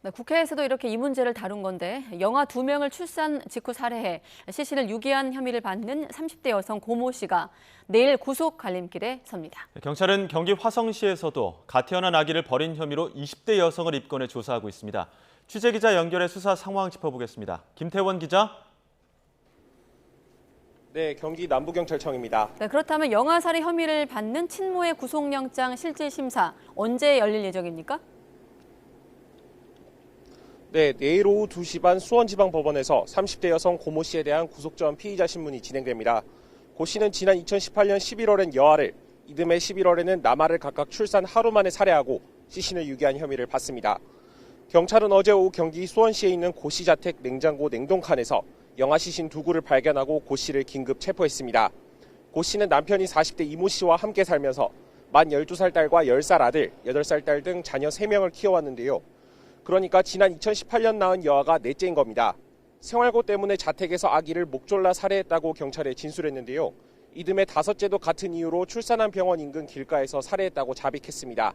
네, 국회에서도 이렇게 이 문제를 다룬 건데 영아 2명을 출산 직후 살해해 시신을 유기한 혐의를 받는 30대 여성 고모 씨가 내일 구속 갈림길에 섭니다. 경찰은 경기 화성시에서도 갓 태어난 아기를 버린 혐의로 20대 여성을 입건해 조사하고 있습니다. 취재기자 연결해 수사 상황 짚어보겠습니다. 김태원 기자. 네, 경기 남부경찰청입니다. 네, 그렇다면 영아 살해 혐의를 받는 친모의 구속영장 실질 심사 언제 열릴 예정입니까? 네, 내일 오후 2시 반 수원지방법원에서 30대 여성 고모 씨에 대한 구속전 피의자 신문이 진행됩니다. 고 씨는 지난 2018년 11월엔 여아를, 이듬해 11월에는 남아를 각각 출산 하루 만에 살해하고 시신을 유기한 혐의를 받습니다. 경찰은 어제 오후 경기 수원시에 있는 고 씨 자택 냉장고 냉동칸에서 영아 시신 2구를 발견하고 고 씨를 긴급 체포했습니다. 고 씨는 남편이 40대 이모 씨와 함께 살면서 만 12살 딸과 10살 아들, 8살 딸 등 자녀 3명을 키워왔는데요. 그러니까 지난 2018년 낳은 여아가 넷째인 겁니다. 생활고 때문에 자택에서 아기를 목 졸라 살해했다고 경찰에 진술했는데요. 이듬해 5째도 같은 이유로 출산한 병원 인근 길가에서 살해했다고 자백했습니다.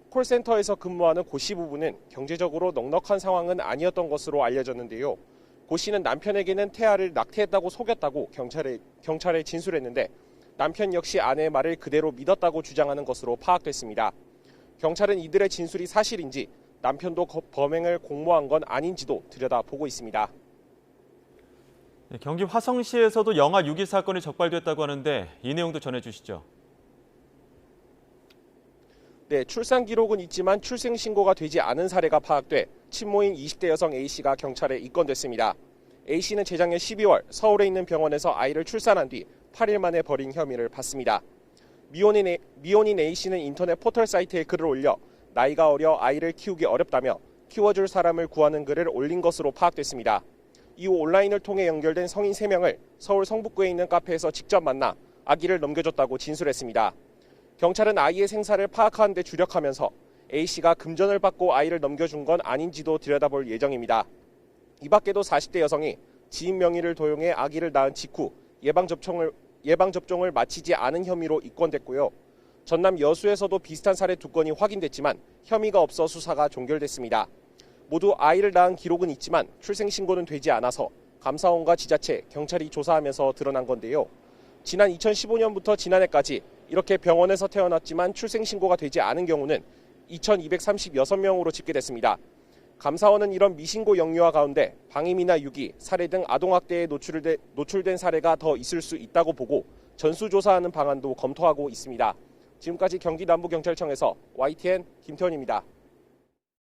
콜센터에서 근무하는 고 씨 부부는 경제적으로 넉넉한 상황은 아니었던 것으로 알려졌는데요. 고 씨는 남편에게는 태아를 낙태했다고 속였다고 경찰에 진술했는데 남편 역시 아내의 말을 그대로 믿었다고 주장하는 것으로 파악됐습니다. 경찰은 이들의 진술이 사실인지 남편도 범행을 공모한 건 아닌지도 들여다보고 있습니다. 경기 화성시에서도 영아 유기 사건이 적발됐다고 하는데 이 내용도 전해주시죠. 네, 출산 기록은 있지만 출생 신고가 되지 않은 사례가 파악돼 친모인 20대 여성 A씨가 경찰에 입건됐습니다. A씨는 재작년 12월 서울에 있는 병원에서 아이를 출산한 뒤 8일 만에 버린 혐의를 받습니다. 미혼인 A씨는 인터넷 포털 사이트에 글을 올려 나이가 어려 아이를 키우기 어렵다며 키워줄 사람을 구하는 글을 올린 것으로 파악됐습니다. 이후 온라인을 통해 연결된 성인 3명을 서울 성북구에 있는 카페에서 직접 만나 아기를 넘겨줬다고 진술했습니다. 경찰은 아이의 생사를 파악하는 데 주력하면서 A씨가 금전을 받고 아이를 넘겨준 건 아닌지도 들여다볼 예정입니다. 이 밖에도 40대 여성이 지인 명의를 도용해 아기를 낳은 직후 예방접종을 마치지 않은 혐의로 입건됐고요. 전남 여수에서도 비슷한 사례 2건이 확인됐지만 혐의가 없어 수사가 종결됐습니다. 모두 아이를 낳은 기록은 있지만 출생 신고는 되지 않아서 감사원과 지자체, 경찰이 조사하면서 드러난 건데요. 지난 2015년부터 지난해까지 이렇게 병원에서 태어났지만 출생 신고가 되지 않은 경우는 2,236명으로 집계됐습니다. 감사원은 이런 미신고 영유아 가운데 방임이나 유기, 살해 등 아동학대에 노출된 사례가 더 있을 수 있다고 보고 전수조사하는 방안도 검토하고 있습니다. 지금까지 경기 남부경찰청에서 YTN 김태원입니다.